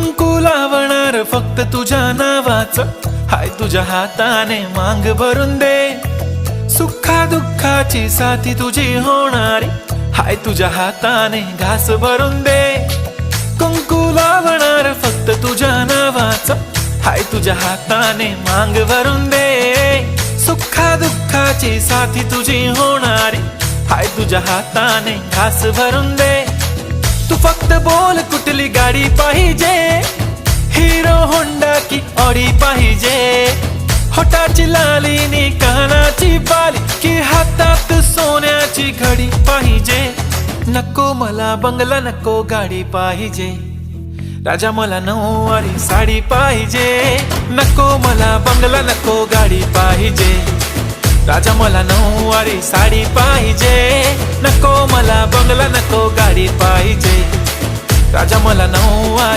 कुंकू लावणार फक्त तुझ्या नावाचं, हाय तुझ्या हाताने मांग भरून दे. सुखा दुःखाची साथी तुझी होणारी, हाय तुझ्या हाताने घास भरून दे. कुंकू लावणार फक्त तुझ्या नावाचं, हाय तुझ्या हाताने मांग भरून दे. सुखा दुःखाची साथी तुझी होणारी, हाय तुझ्या हाताने घास भरून दे. तू फक्त बोल कुठली गाडी पाहिजे, हिरो होंडा की ऑडी पाहिजे. होठाची लाली नी कानाची बाली, की हातात सोन्याची घडी पाहिजे. नको मला बंगला, नको गाडी पाहिजे. राजा मला नऊवारी साडी पाहिजे. नको मला बंगला, नको गाडी पाहिजे. राजा मला नऊवारी साडी पाहिजे. नको मला बंगला, नको गाडी पाहिजे. राजा मला नऊवारी